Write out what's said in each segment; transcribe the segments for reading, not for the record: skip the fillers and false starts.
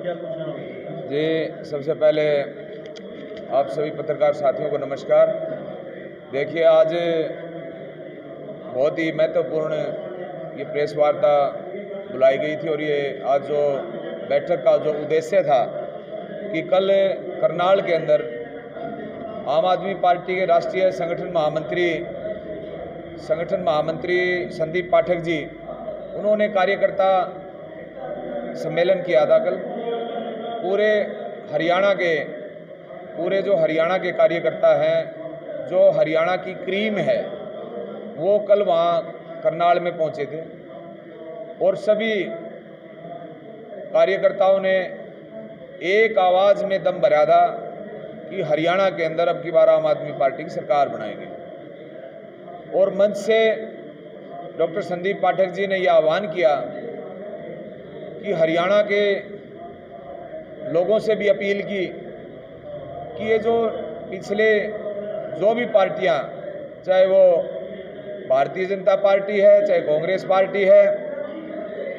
क्या कुछ जी, सबसे पहले आप सभी पत्रकार साथियों को नमस्कार। देखिए, आज बहुत ही महत्वपूर्ण ये प्रेस वार्ता बुलाई गई थी और ये आज जो बैठक का जो उद्देश्य था कि कल करनाल के अंदर आम आदमी पार्टी के राष्ट्रीय संगठन महामंत्री संदीप पाठक जी, उन्होंने कार्यकर्ता सम्मेलन किया था कल। जो हरियाणा के कार्यकर्ता हैं, जो हरियाणा की क्रीम है, वो कल वहाँ करनाल में पहुँचे थे और सभी कार्यकर्ताओं ने एक आवाज़ में दम भरा था कि हरियाणा के अंदर अब की बार आम आदमी पार्टी की सरकार बनाएंगे। और मंच से डॉक्टर संदीप पाठक जी ने यह आह्वान किया कि हरियाणा के लोगों से भी अपील की कि ये जो पिछले जो भी पार्टियां, चाहे वो भारतीय जनता पार्टी है, चाहे कांग्रेस पार्टी है,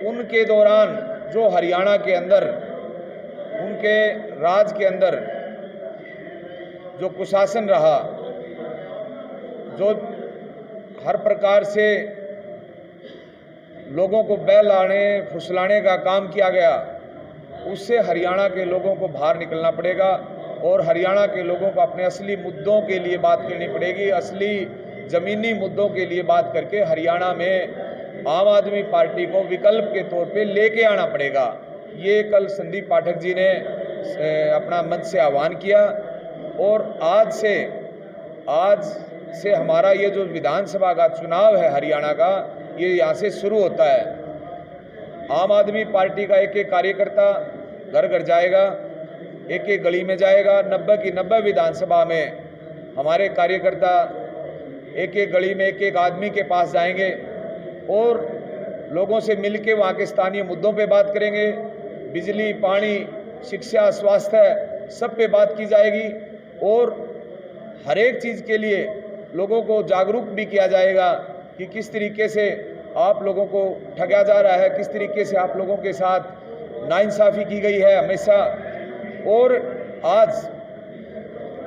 उनके दौरान जो हरियाणा के अंदर उनके राज के अंदर जो कुशासन रहा, जो हर प्रकार से लोगों को बहलाने फुसलाने का काम किया गया, उससे हरियाणा के लोगों को बाहर निकलना पड़ेगा और हरियाणा के लोगों को अपने असली मुद्दों के लिए बात करनी पड़ेगी। असली ज़मीनी मुद्दों के लिए बात करके हरियाणा में आम आदमी पार्टी को विकल्प के तौर पे लेके आना पड़ेगा। ये कल संदीप पाठक जी ने अपना मंच से आह्वान किया और आज से हमारा ये जो विधानसभा का चुनाव है हरियाणा का, ये यहाँ से शुरू होता है। आम आदमी पार्टी का एक एक कार्यकर्ता घर घर जाएगा, एक एक गली में जाएगा। 90 की 90 विधानसभा में हमारे कार्यकर्ता एक एक गली में एक एक आदमी के पास जाएंगे और लोगों से मिलके वहाँ के स्थानीय मुद्दों पे बात करेंगे। बिजली, पानी, शिक्षा, स्वास्थ्य, सब पे बात की जाएगी और हर एक चीज़ के लिए लोगों को जागरूक भी किया जाएगा कि किस तरीके से आप लोगों को ठगा जा रहा है, किस तरीके से आप लोगों के साथ नाइंसाफ़ी की गई है हमेशा। और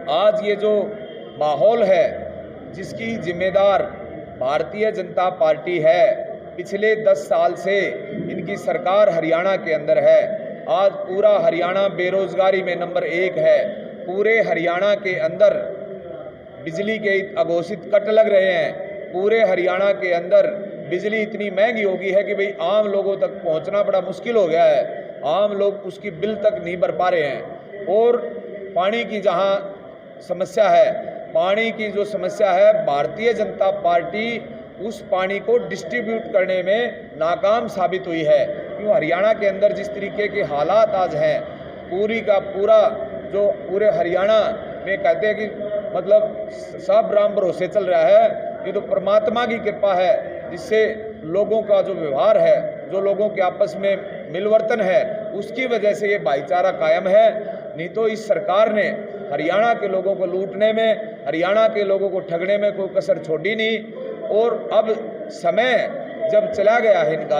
आज ये जो माहौल है, जिसकी जिम्मेदार भारतीय जनता पार्टी है, पिछले 10 साल से इनकी सरकार हरियाणा के अंदर है। आज पूरा हरियाणा बेरोजगारी में नंबर 1 है। पूरे हरियाणा के अंदर बिजली के अघोषित कट लग रहे हैं। पूरे हरियाणा के अंदर बिजली इतनी महंगी हो गई है कि भाई आम लोगों तक पहुंचना बड़ा मुश्किल हो गया है। आम लोग उसकी बिल तक नहीं भर पा रहे हैं। और पानी की जहां समस्या है, पानी की जो समस्या है, भारतीय जनता पार्टी उस पानी को डिस्ट्रीब्यूट करने में नाकाम साबित हुई है। क्यों हरियाणा के अंदर जिस तरीके के हालात आज हैं, पूरे हरियाणा में कहते हैं कि मतलब सब राम भरोसे चल रहा है। ये तो परमात्मा की कृपा है, जिससे लोगों का जो व्यवहार है, जो लोगों के आपस में मिलवर्तन है, उसकी वजह से ये भाईचारा कायम है। नहीं तो इस सरकार ने हरियाणा के लोगों को लूटने में, हरियाणा के लोगों को ठगने में कोई कसर छोड़ी नहीं। और अब समय जब चला गया है, इनका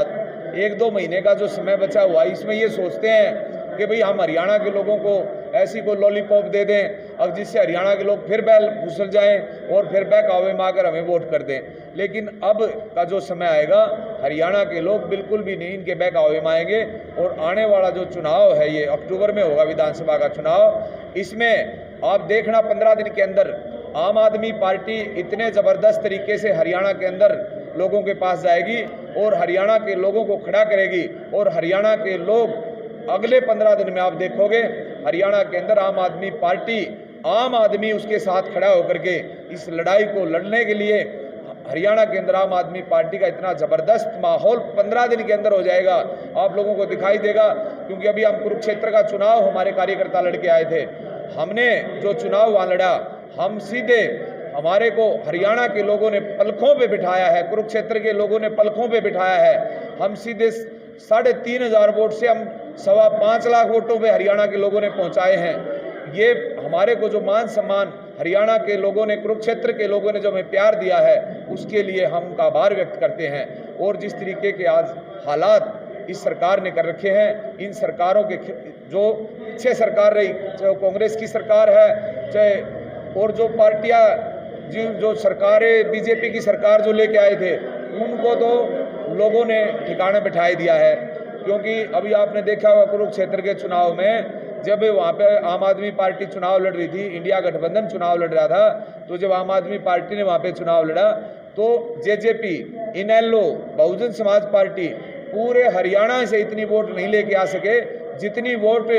1-2 महीने का जो समय बचा हुआ, इसमें ये सोचते हैं कि भाई हम हरियाणा के लोगों को ऐसी कोई लॉलीपॉप दे दें अब जिससे हरियाणा के लोग फिर बैल घुसल जाएं और फिर बहकावे में आकर हमें वोट कर दें। लेकिन अब का जो समय आएगा, हरियाणा के लोग बिल्कुल भी नहीं इनके बहकावे में आएंगे। और आने वाला जो चुनाव है, ये अक्टूबर में होगा विधानसभा का चुनाव। इसमें आप देखना 15 दिन के अंदर आम आदमी पार्टी इतने ज़बरदस्त तरीके से हरियाणा के अंदर लोगों के पास जाएगी और हरियाणा के लोगों को खड़ा करेगी। और हरियाणा के लोग अगले 15 दिन में आप देखोगे हरियाणा के अंदर आम आदमी पार्टी, आम आदमी उसके साथ खड़ा होकर के इस लड़ाई को लड़ने के लिए हरियाणा के अंदर आम आदमी पार्टी का इतना ज़बरदस्त माहौल 15 दिन के अंदर हो जाएगा, आप लोगों को दिखाई देगा। क्योंकि अभी हम कुरुक्षेत्र का चुनाव हमारे कार्यकर्ता लड़के आए थे, हमने जो चुनाव वहाँ लड़ा, हम सीधे हमारे को हरियाणा के लोगों ने पलकों पे बिठाया है, कुरुक्षेत्र के लोगों ने पलकों पे बिठाया है। हम सीधे 3,500 वोट से हम 5.25 लाख वोटों पे हरियाणा के लोगों ने पहुंचाए हैं। ये हमारे को जो मान सम्मान हरियाणा के लोगों ने, कुरुक्षेत्र के लोगों ने जो हमें प्यार दिया है, उसके लिए हम उनका आभार व्यक्त करते हैं। और जिस तरीके के आज हालात इस सरकार ने कर रखे हैं। इन सरकारों के जो पीछे सरकार रही, चाहे कांग्रेस की सरकार है, चाहे और जो पार्टियां जो सरकारें बीजेपी की सरकार जो लेके आए थे, उनको तो लोगों ने ठिकाने बिठा दिया है। क्योंकि अभी आपने देखा होगा कुरुक्षेत्र के चुनाव में, जब वहाँ पे आम आदमी पार्टी चुनाव लड़ रही थी, इंडिया गठबंधन चुनाव लड़ रहा था, तो जब आम आदमी पार्टी ने वहाँ पे चुनाव लड़ा तो जेजेपी, इनेलो, बहुजन समाज पार्टी पूरे हरियाणा से इतनी वोट नहीं लेके आ सके जितनी वोट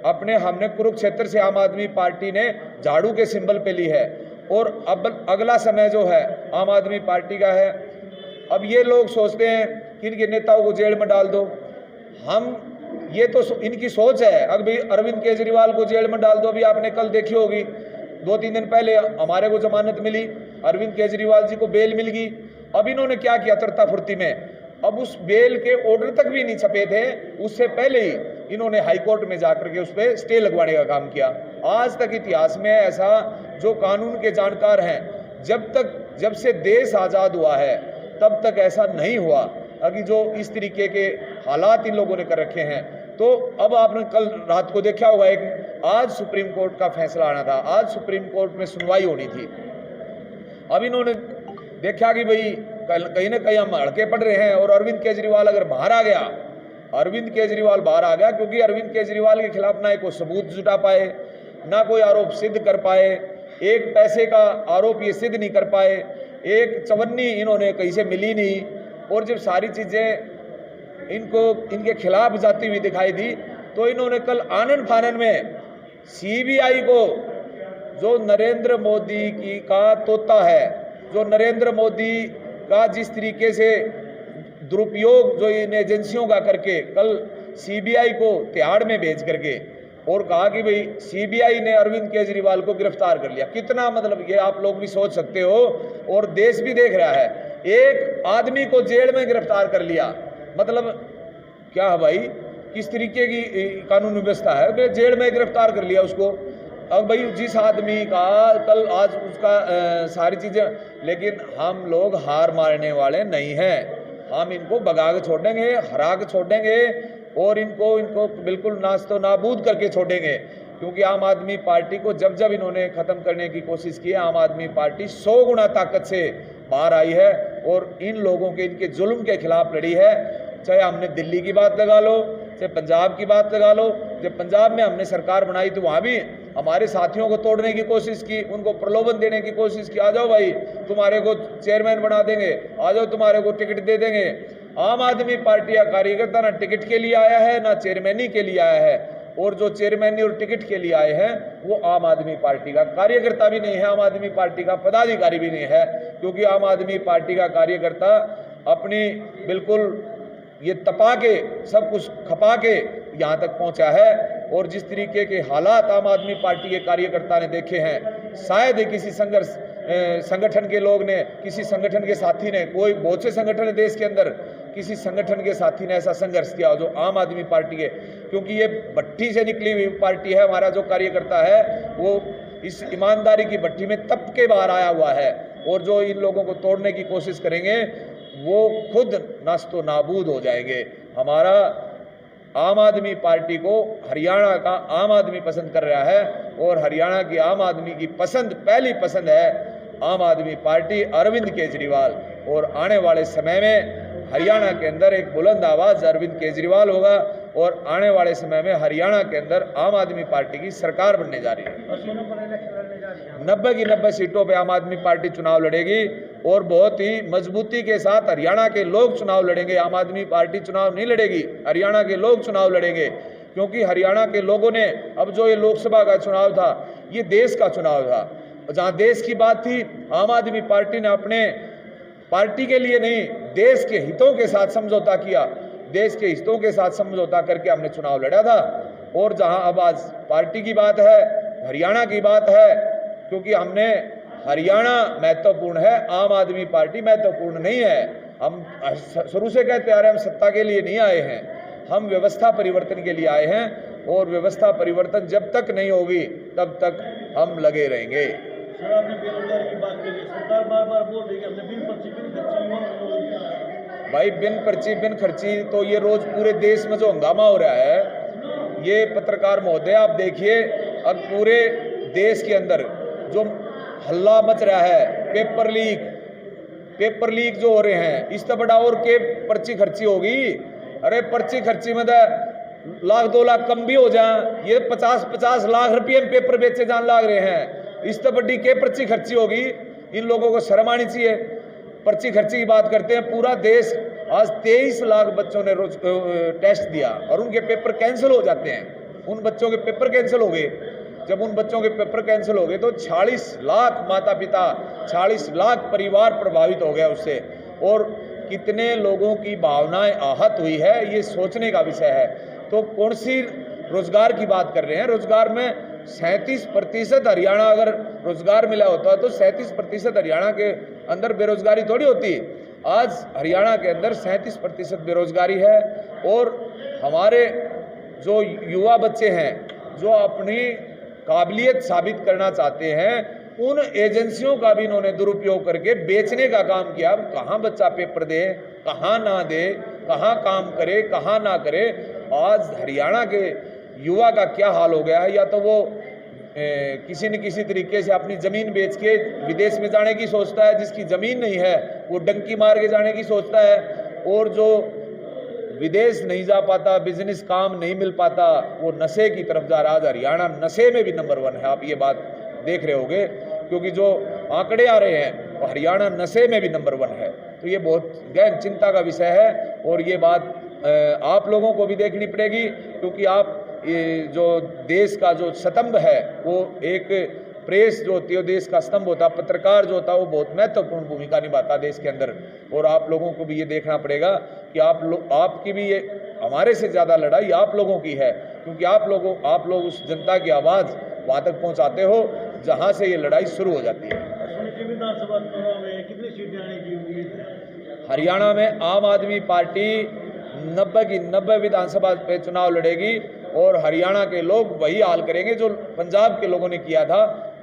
हमने कुरुक्षेत्र से आम आदमी पार्टी ने झाड़ू के सिंबल पे ली है। और अब अगला समय जो है आम आदमी पार्टी का है। अब ये लोग सोचते हैं कि इनके नेताओं को जेल में डाल दो। ये तो इनकी सोच है। अभी अरविंद केजरीवाल को जेल में डाल दो। अभी आपने कल देखी होगी, 2-3 दिन पहले हमारे को जमानत मिली, अरविंद केजरीवाल जी को बेल मिल गई। अब इन्होंने क्या किया तरता फुर्ती में, अब उस बेल के ऑर्डर तक भी नहीं छपे थे, उससे पहले ही इन्होंने हाईकोर्ट में जाकर के उस पर स्टे लगवाने का काम किया। आज तक इतिहास में ऐसा, जो कानून के जानकार हैं, जब से देश आज़ाद हुआ है तब तक ऐसा नहीं हुआ। अभी जो इस तरीके के हालात इन लोगों ने कर रखे हैं, तो अब आपने कल रात को देखा होगा, आज सुप्रीम कोर्ट का फैसला आना था, आज सुप्रीम कोर्ट में सुनवाई होनी थी। अब इन्होंने देखा कि भाई कहीं ना कहीं हम हड़के पड़ रहे हैं, और अरविंद केजरीवाल अगर बाहर आ गया, क्योंकि अरविंद केजरीवाल के खिलाफ ना कोई सबूत जुटा पाए, ना कोई आरोप सिद्ध कर पाए, एक पैसे का आरोप ये सिद्ध नहीं कर पाए, एक चवन्नी इन्होंने कहीं से मिली नहीं, और जब सारी चीज़ें इनके खिलाफ जाती हुई दिखाई दी, तो इन्होंने कल आनन फानन में सीबीआई को, जो नरेंद्र मोदी की का तोता है, जो नरेंद्र मोदी का जिस तरीके से दुरुपयोग जो इन एजेंसियों का करके, कल सीबीआई को तिहाड़ में भेज करके और कहा कि भाई सीबीआई ने अरविंद केजरीवाल को गिरफ्तार कर लिया। कितना, मतलब ये आप लोग भी सोच सकते हो और देश भी देख रहा है, एक आदमी को जेल में गिरफ्तार कर लिया, मतलब क्या है भाई, किस तरीके की कानून व्यवस्था है। जेल में गिरफ्तार कर लिया उसको। अब भाई जिस आदमी का कल आज उसका सारी चीज़ें, लेकिन हम लोग हार मारने वाले नहीं हैं। हम इनको भगा के छोड़ेंगे, हरा के छोड़ेंगे, और इनको बिल्कुल नास्तो नाबूद करके छोड़ेंगे। क्योंकि आम आदमी पार्टी को जब इन्होंने ख़त्म करने की कोशिश की है, आम आदमी पार्टी 100 गुना ताकत से बाहर आई है और इन लोगों के, इनके जुल्म के खिलाफ लड़ी है। चाहे हमने दिल्ली की बात लगा लो, चाहे पंजाब की बात लगा लो। जब पंजाब में हमने सरकार बनाई तो वहाँ भी हमारे साथियों को तोड़ने की कोशिश की, उनको प्रलोभन देने की कोशिश की, आ जाओ भाई तुम्हारे को चेयरमैन बना देंगे, आ जाओ तुम्हारे को टिकट दे देंगे। आम आदमी पार्टी का कार्यकर्ता ना टिकट के लिए आया है, ना चेयरमैनी के लिए आया है, और जो चेयरमैनी और टिकट के लिए आए हैं वो आम आदमी पार्टी का कार्यकर्ता भी नहीं है, आम आदमी पार्टी का पदाधिकारी भी नहीं है। क्योंकि आम आदमी पार्टी का कार्यकर्ता अपनी बिल्कुल ये तपा के, सब कुछ खपा के यहाँ तक पहुँचा है। और जिस तरीके के हालात आम आदमी पार्टी के कार्यकर्ता ने देखे हैं, शायद किसी संगठन के लोग ने, किसी संगठन के साथी ने, कोई बहुत से संगठन है देश के अंदर, किसी संगठन के साथी ने ऐसा संघर्ष किया जो आम आदमी पार्टी के, क्योंकि ये भट्टी से निकली हुई पार्टी है। हमारा जो कार्यकर्ता है वो इस ईमानदारी की भट्टी में तप के बाहर आया हुआ है, और जो इन लोगों को तोड़ने की कोशिश करेंगे वो खुद नस्तो नाबूद हो जाएंगे। हमारा आम आदमी पार्टी को हरियाणा का आम आदमी पसंद कर रहा है, और हरियाणा की आम आदमी की पहली पसंद है आम आदमी पार्टी, अरविंद केजरीवाल। और आने वाले समय में हरियाणा के अंदर एक बुलंद आवाज़ अरविंद केजरीवाल होगा, और आने वाले समय में हरियाणा के अंदर आम आदमी पार्टी की सरकार बनने जा रही है। 90 की 90 सीटों पे आम आदमी पार्टी चुनाव लड़ेगी, और बहुत ही मजबूती के साथ हरियाणा के लोग चुनाव लड़ेंगे। आम आदमी पार्टी चुनाव नहीं लड़ेगी, हरियाणा के लोग चुनाव लड़ेंगे। क्योंकि हरियाणा के लोगों ने, अब जो ये लोकसभा का चुनाव था ये देश का चुनाव था, जहाँ देश की बात थी, आम आदमी पार्टी ने अपने पार्टी के लिए नहीं, देश के हितों के साथ समझौता किया, देश के हितों के साथ समझौता करके हमने चुनाव लड़ा था। और जहां अब आज पार्टी की बात है, हरियाणा की बात है, क्योंकि हमने हरियाणा महत्वपूर्ण है, आम आदमी पार्टी महत्वपूर्ण नहीं है। हम शुरू से कहते आ रहे हैं, हम सत्ता के लिए नहीं आए हैं, हम व्यवस्था परिवर्तन के लिए आए हैं, और व्यवस्था परिवर्तन जब तक नहीं होगी तब तक हम लगे रहेंगे। सर, आपने बेरोजगारी की बात करी, सरकार बार बार बोल रही है हमने बिन पर्ची बिन खर्ची भाई बिन पर्ची बिन खर्ची तो ये रोज पूरे देश में जो हंगामा हो रहा है, ये पत्रकार महोदय आप देखिए, अब पूरे देश के अंदर जो हल्ला मच रहा है, पेपर लीक जो हो रहे हैं, इस तो बड़ा और के पर्ची खर्ची होगी। अरे पर्ची खर्ची में तो लाख 2 लाख कम भी हो जाए, ये 50-50 लाख रुपये में पेपर बेचे जान लाग रहे हैं, इस तो बड़ी के पर्ची खर्ची होगी। इन लोगों को शर्म आनी चाहिए। पर्ची खर्ची की बात करते हैं, पूरा देश आज 23 लाख बच्चों ने रोज टेस्ट दिया और उनके पेपर कैंसिल हो जाते हैं। उन बच्चों के पेपर कैंसिल हो गए। जब उन बच्चों के पेपर कैंसिल हो गए तो 46 लाख माता पिता, 46 लाख परिवार प्रभावित हो गया उससे, और कितने लोगों की भावनाएं आहत हुई है, ये सोचने का विषय है। तो कौन सी रोजगार की बात कर रहे हैं? रोजगार में 37% हरियाणा अगर रोजगार मिला होता है तो 37% हरियाणा के अंदर बेरोजगारी थोड़ी होती। आज हरियाणा के अंदर 37% बेरोजगारी है, और हमारे जो युवा बच्चे हैं जो अपनी काबिलियत साबित करना चाहते हैं, उन एजेंसियों का भी इन्होंने दुरुपयोग करके बेचने का काम किया। अब कहाँ बच्चा पेपर दे, कहाँ ना दे, कहाँ काम करे, कहाँ ना करे। आज हरियाणा के युवा का क्या हाल हो गया है, या तो वो किसी न किसी तरीके से अपनी ज़मीन बेच के विदेश में जाने की सोचता है, जिसकी ज़मीन नहीं है वो डंकी मार के जाने की सोचता है, और जो विदेश नहीं जा पाता, बिजनेस काम नहीं मिल पाता, वो नशे की तरफ जा रहा है। हरियाणा नशे में भी नंबर 1 है, आप ये बात देख रहे होंगे, क्योंकि जो आंकड़े आ रहे हैं वो हरियाणा नशे में भी नंबर 1 है। तो ये बहुत गहन चिंता का विषय है, और ये बात आप लोगों को भी देखनी पड़ेगी, क्योंकि आप ये जो देश का जो स्तंभ है, वो एक प्रेस जो होती है, देश का स्तंभ होता है, पत्रकार जो होता है, वो बहुत महत्वपूर्ण भूमिका निभाता है देश के अंदर। और आप लोगों को भी ये देखना पड़ेगा कि आपकी भी ये हमारे से ज़्यादा लड़ाई आप लोगों की है, क्योंकि आप लोग उस जनता की आवाज़ वहाँ तक पहुँचाते हो जहाँ से ये लड़ाई शुरू हो जाती है। विधानसभा चुनाव में कितनी सीटें आने की उम्मीद है? हरियाणा में आम आदमी पार्टी 90 की 90 विधानसभा पे चुनाव लड़ेगी, और हरियाणा के लोग वही हाल करेंगे जो पंजाब के लोगों ने किया था।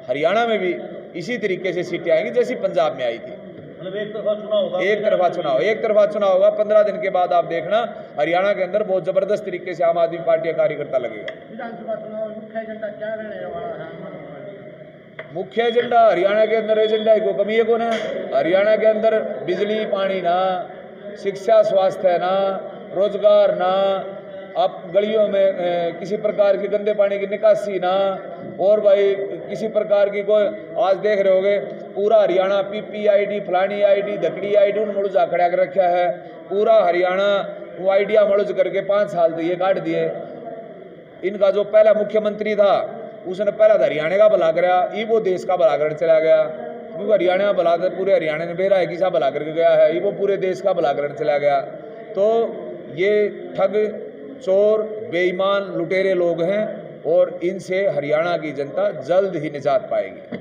हरियाणा में भी इसी तरीके से सीटें आएंगी जैसी पंजाब में आई थी। मतलब एक तरफा चुनाव होगा? एक तरफा चुनाव होगा। 15 दिन के बाद आप देखना हरियाणा के अंदर बहुत जबरदस्त तरीके से आम आदमी पार्टी का कार्यकर्ता लगेगा। विधानसभा चुनाव में मुख्य एजेंडा क्या रहने वाला है? मुख्य एजेंडा हरियाणा के अंदर एजेंडा को कमी है कौन है? हरियाणा के अंदर बिजली पानी ना, शिक्षा स्वास्थ्य ना, रोजगार ना, आप गलियों में किसी प्रकार की गंदे पानी की निकासी ना, और भाई किसी प्रकार की कोई, आज देख रहे होगे पूरा हरियाणा PPID फलानी आईडी धकड़ी आईडी उन मड़ुजा खड़ा कर रखा है। पूरा हरियाणा वो आइडिया मड़ुज करके 5 साल तो ये काट दिए। इनका जो पहला मुख्यमंत्री था उसने पहला तो हरियाणा का भला करा, ये वो देश का भला करने चला गया, क्योंकि हरियाणा का भला पूरे हरियाणा ने बेरा है किसा भला करके गया है, ये वो पूरे देश का भला करने चला गया। तो ये ठग, चोर, बेईमान, लुटेरे लोग हैं, और इनसे हरियाणा की जनता जल्द ही निजात पाएगी।